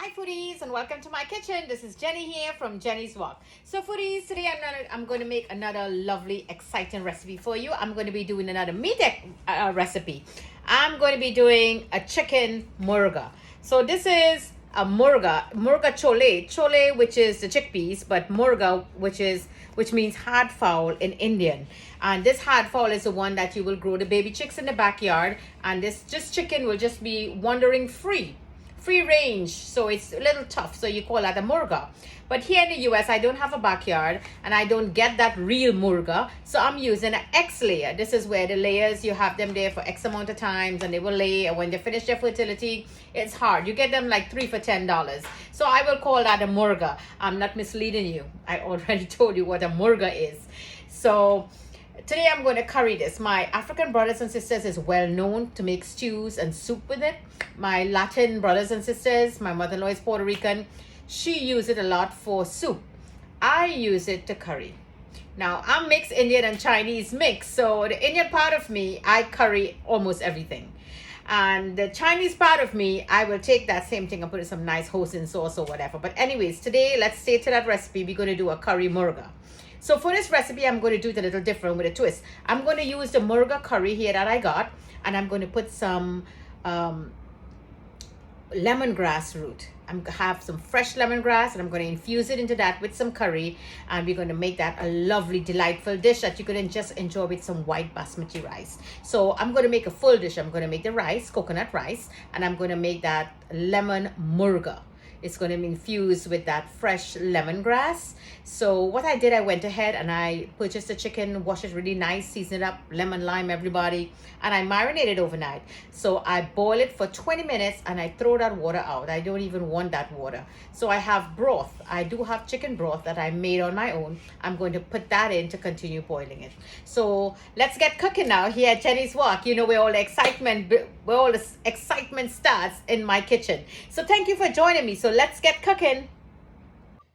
Hi foodies and welcome to my kitchen. This is Jenny here from Jenny's Walk. So foodies, today I'm going to make another lovely exciting recipe for you. I'm going to be doing another meat recipe. I'm going to be doing a chicken murga. So this is a murga chole, which is the chickpeas, but murga, which means hard fowl in Indian. And this hard fowl is the one that you will grow the baby chicks in the backyard, and this chicken will just be wandering free range, so it's a little tough, so you call that a murga. But here in the US, I don't have a backyard and I don't get that real murga, so I'm using an X layer. This is where the layers, you have them there for X amount of times and they will lay, and when they finish their fertility, it's hard. You get them like 3 for $10. So I will call that a murga. I'm not misleading you. I already told you what a murga is. So today I'm going to curry this. My African brothers and sisters is well known to make stews and soup with it. My Latin brothers and sisters, my mother-in-law is Puerto Rican. She uses it a lot for soup. I use it to curry. Now, I'm mixed Indian and Chinese mix. So the Indian part of me, I curry almost everything. And the Chinese part of me, I will take that same thing and put in some nice hoisin sauce or whatever. But anyways, today, let's stay to that recipe. We're going to do a curry murga. So for this recipe, I'm going to do it a little different with a twist. I'm going to use the murga curry here that I got, and I'm going to put some lemongrass root. I'm going to have some fresh lemongrass, and I'm going to infuse it into that with some curry, and we're going to make that a lovely, delightful dish that you can just enjoy with some white basmati rice. So I'm going to make a full dish. I'm going to make the rice, coconut rice, and I'm going to make that lemon murga. It's going to be infused with that fresh lemongrass. So what I did, I went ahead and I purchased the chicken, washed it really nice, seasoned it up, lemon, lime, everybody, and I marinated overnight. So I boil it for 20 minutes and I throw that water out. I don't even want that water. So I have broth. I do have chicken broth that I made on my own. I'm going to put that in to continue boiling it. So let's get cooking now here at Jenny's Walk. You know where all the excitement starts in my kitchen. So thank you for joining me. So let's get cooking.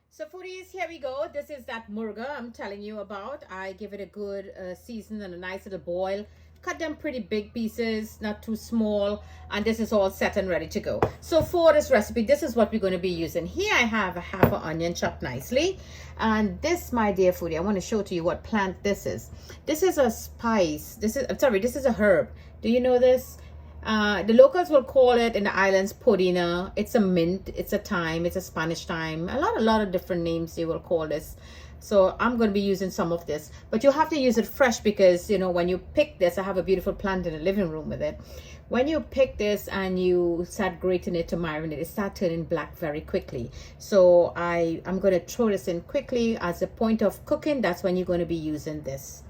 So foodies, here we go. This is that murga I'm telling you about. I give it a good season and a nice little boil. Cut them pretty big pieces, not too small, and this is all set and ready to go. So for this recipe, this is what we're going to be using. Here I have a half an onion chopped nicely, and this, my dear foodie, I want to show to you what plant this is. This is a spice. This is a herb. Do you know this? The locals will call it in the islands podina. It's a mint, it's a thyme, it's a Spanish thyme. A lot of different names they will call this. So I'm going to be using some of this, but you have to use it fresh because, you know, when you pick this, I have a beautiful plant in the living room with it. When you pick this and you start grating it to marinate, it starts turning black very quickly. So I'm going to throw this in quickly as a point of cooking. That's when you're going to be using this.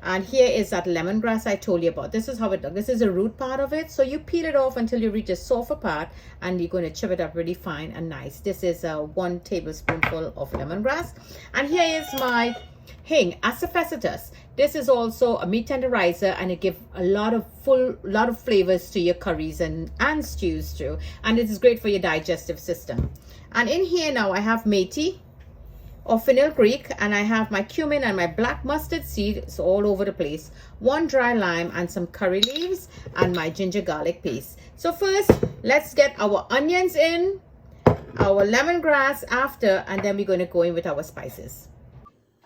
And here is that lemongrass I told you about. This is how it looks. This is the root part of it. So you peel it off until you reach a softer part, and you're going to chop it up really fine and nice. This is 1 tablespoonful of lemongrass. And here is my Hing, asafoetida. This is also a meat tenderizer, and it gives a lot of flavors to your curries and stews too. And it is great for your digestive system. And in here now I have methi or fenugreek, and I have my cumin and my black mustard seed. It's all over the place. 1 dry lime and some curry leaves and my ginger garlic paste. So first, let's get our onions in, our lemongrass after, and then we're going to go in with our spices.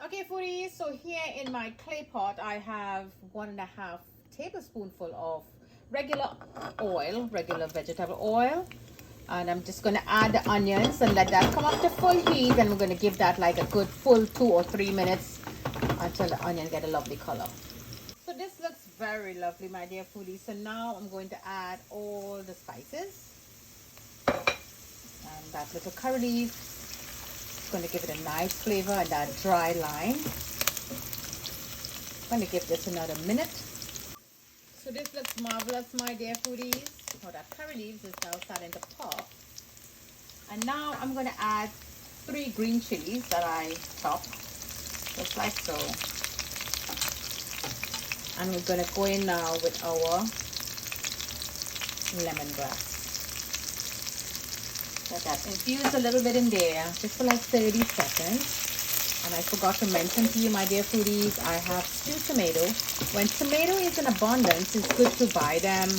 Okay, foodies, so here in my clay pot, I have 1.5 tablespoonful of regular vegetable oil. And I'm just going to add the onions and let that come up to full heat. And we're going to give that like a good full 2 or 3 minutes until the onion get a lovely color. So this looks very lovely, my dear foodies. So now I'm going to add all the spices. And that little curry leaf. It's going to give it a nice flavor, and that dry lime. I'm going to give this another minute. So this looks marvelous, my dear foodies. Oh, that curry leaves is now starting to pop. And now I'm going to add 3 green chilies that I chopped, just like so. And we're going to go in now with our lemongrass. Let that infuse a little bit in there, just for like 30 seconds. And I forgot to mention to you, my dear foodies, I have stewed tomato. When tomato is in abundance, it's good to buy them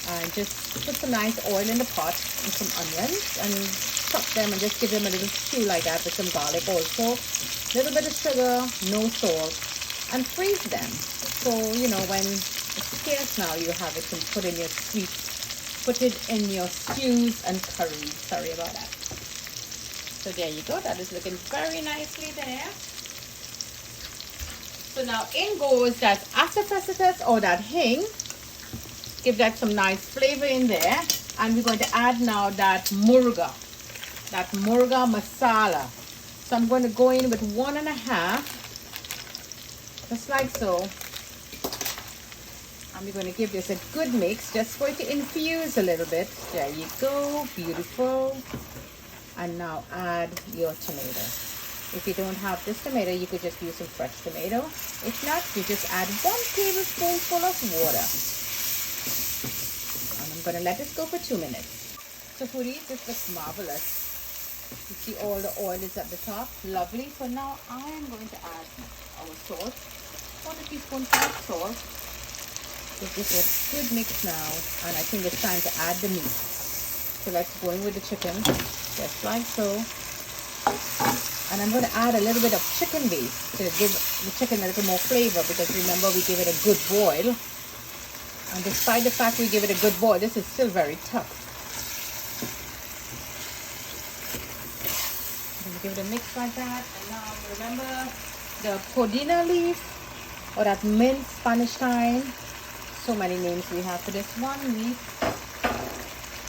And just put some nice oil in the pot and some onions and chop them and just give them a little stew like that with some garlic also. A little bit of sugar, no salt, and freeze them. So, you know, when it's scarce now, you have it and put in your put it in your stews and curries. Sorry about that. So there you go. That is looking very nicely there. So now in goes that asafoetida or that hing. Give that some nice flavor in there. And we're going to add now that Murga Massala. So I'm going to go in with 1.5, just like so. And we're going to give this a good mix just for it to infuse a little bit. There you go, beautiful. And now add your tomato. If you don't have this tomato, you could just use some fresh tomato. If not, you just add 1 tablespoonful of water. And I'm going to let this go for 2 minutes. So foodies, this looks marvelous. You see all the oil is at the top. Lovely. So now I am going to add our salt. 1 teaspoon of salt. Give this a good mix now. And I think it's time to add the meat. So let's go in with the chicken. Just like so. And I'm going to add a little bit of chicken base to give the chicken a little more flavor, because remember we give it a good boil. And despite the fact we give it a good boil, this is still very tough. I'm going to give it a mix like that. And now remember the podina leaf or that mint Spanish thyme. So many names we have for this one leaf.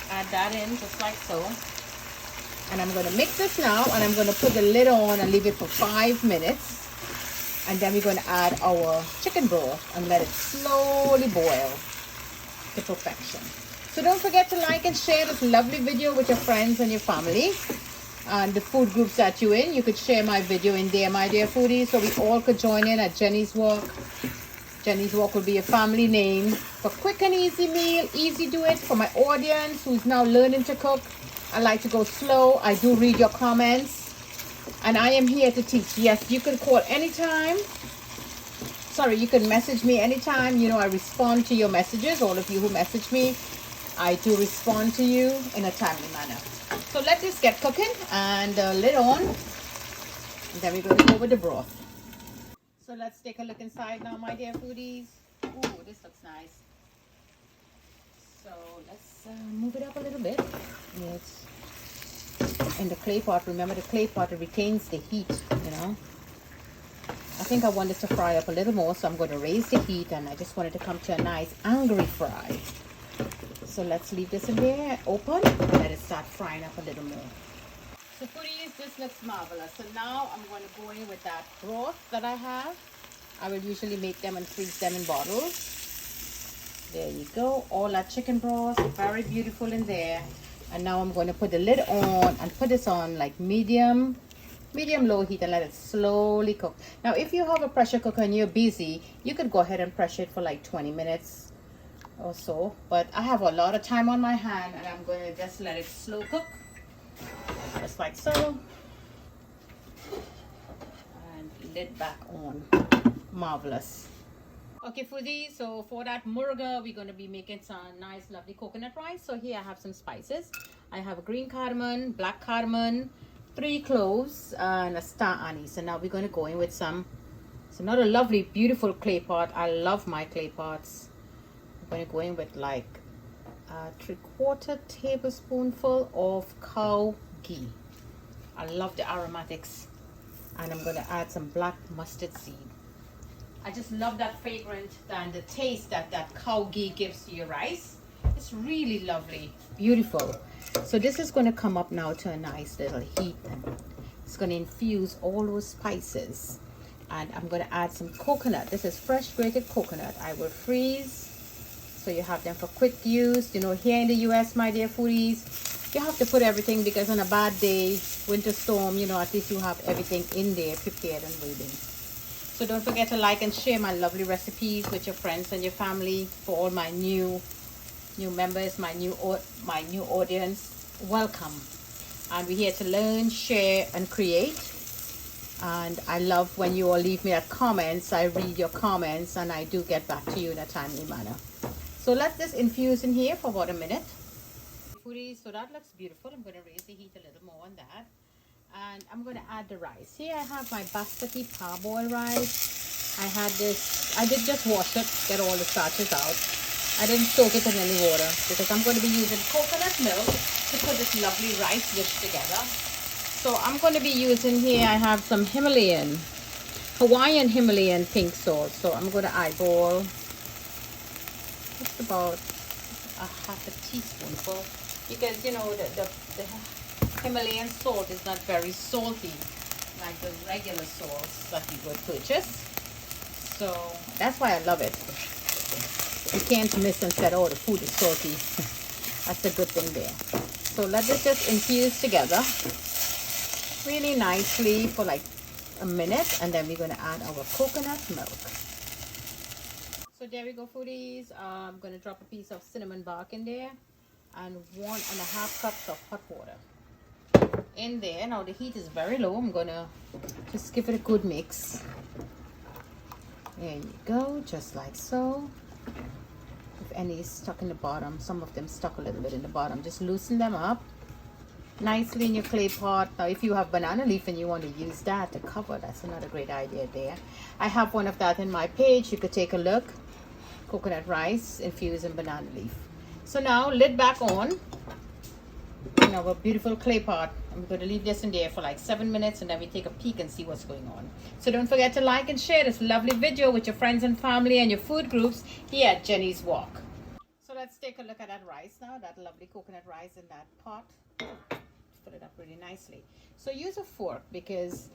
Add that in just like so. And I'm going to mix this now, and I'm going to put the lid on and leave it for 5 minutes. And then we're going to add our chicken broth and let it slowly boil to perfection. So don't forget to like and share this lovely video with your friends and your family. And the food groups that you're in, you could share my video in there, my dear foodies, so we all could join in at Jenny's Walk. Jenny's Walk will be a family name for quick and easy meal, easy do it for my audience who's now learning to cook. I like to go slow. I do read your comments. And I am here to teach. Yes, you can call anytime. Sorry, you can message me anytime. You know, I respond to your messages. All of you who message me, I do respond to you in a timely manner. So let this get cooking and lid on. And then we're going to go with the broth. So let's take a look inside now, my dear foodies. Ooh, this looks nice. So let's move it up a little bit. It's in the clay pot. Remember, the clay pot retains the heat, you know. I think I want it to fry up a little more, so I'm going to raise the heat, and I just want it to come to a nice angry fry. So let's leave this in there, open, and let it start frying up a little more. So foodies, this looks marvelous. So now I'm going to go in with that broth that I have. I will usually make them and freeze them in bottles. There you go, all that chicken broth, very beautiful in there. And now I'm going to put the lid on and put this on like medium low heat and let it slowly cook. Now if you have a pressure cooker and you're busy, you could go ahead and pressure it for like 20 minutes or so, but I have a lot of time on my hand, and I'm going to just let it slow cook just like so, and lid back on. Marvelous. Okay foodies, so for that murga, we're going to be making some nice lovely coconut rice. So here I have some spices. I have a green cardamom, black cardamom, 3 cloves, and a star anise. So now we're going to go in with some. It's another lovely beautiful clay pot. I love my clay pots. I'm going to go in with like a 3/4 tablespoonful of cow ghee. I love the aromatics. And I'm going to add some black mustard seed. I just love that fragrance and the taste that that cow ghee gives to your rice. It's really lovely, beautiful. So this is going to come up now to a nice little heat, and it's going to infuse all those spices. And I'm going to add some coconut. This is fresh grated coconut. I will freeze so you have them for quick use. You know, here in the US, my dear foodies, you have to put everything, because on a bad day, winter storm, you know, at least you have everything in there prepared and waiting. So don't forget to like and share my lovely recipes with your friends and your family. For all my new members, my new audience, welcome. And we're here to learn, share, and create. And I love when you all leave me at comments. I read your comments, and I do get back to you in a timely manner. So let this infuse in here for about a minute. Foodies, so that looks beautiful. I'm going to raise the heat a little more on that. And I'm going to add the rice. Here I have my basmati parboiled rice. I did just wash it, get all the starches out. I didn't soak it in any water because I'm going to be using coconut milk to put this lovely rice dish together. So I'm going to be using here, I have some Hawaiian Himalayan pink salt. So I'm going to eyeball just about a half a teaspoonful, because you know the Himalayan salt is not very salty like the regular salts that you would purchase. So that's why I love it. You can't miss and say, oh, the food is salty. That's a good thing there. So let this just infuse together really nicely for like a minute, and then we're going to add our coconut milk. So there we go, foodies. I'm going to drop a piece of cinnamon bark in there and 1.5 cups of hot water in there. Now the heat is very low. I'm going to just give it a good mix. There you go, just like so. If any is stuck in the bottom, some of them stuck a little bit in the bottom, just loosen them up nicely in your clay pot. Now if you have banana leaf and you want to use that to cover, that's another great idea there. I have one of that in my page. You could take a look. Coconut rice infused in banana leaf. So now lid back on in our beautiful clay pot. I'm going to leave this in there for like 7 minutes, and then we take a peek and see what's going on. So don't forget to like and share this lovely video with your friends and family and your food groups here at Jenny's Walk. So let's take a look at that rice now, that lovely coconut rice in that pot. Put it up really nicely. So use a fork because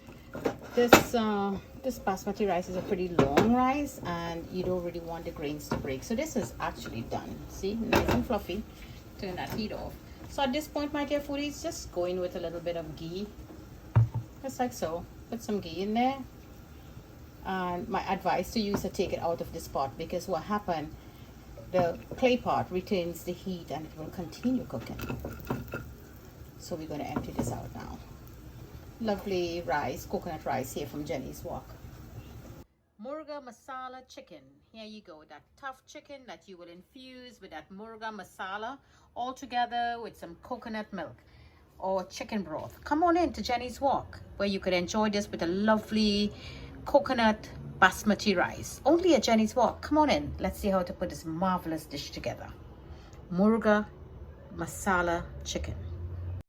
this basmati rice is a pretty long rice and you don't really want the grains to break. So this is actually done. See, nice and fluffy. Turn that heat off. So at this point, my dear foodies, just go in with a little bit of ghee, just like so. Put some ghee in there. And my advice to you is to take it out of this pot, because what happened, the clay pot retains the heat and it will continue cooking. So we're going to empty this out now. Lovely rice, coconut rice here from Jenny's Walk. Murga Massala chicken. Here you go, that tough chicken that you will infuse with that Murga Massala all together with some coconut milk or chicken broth. Come on in to Jenny's Walk, where you could enjoy this with a lovely coconut basmati rice. Only at Jenny's Walk. Come on in. Let's see how to put this marvelous dish together. Murga Massala chicken.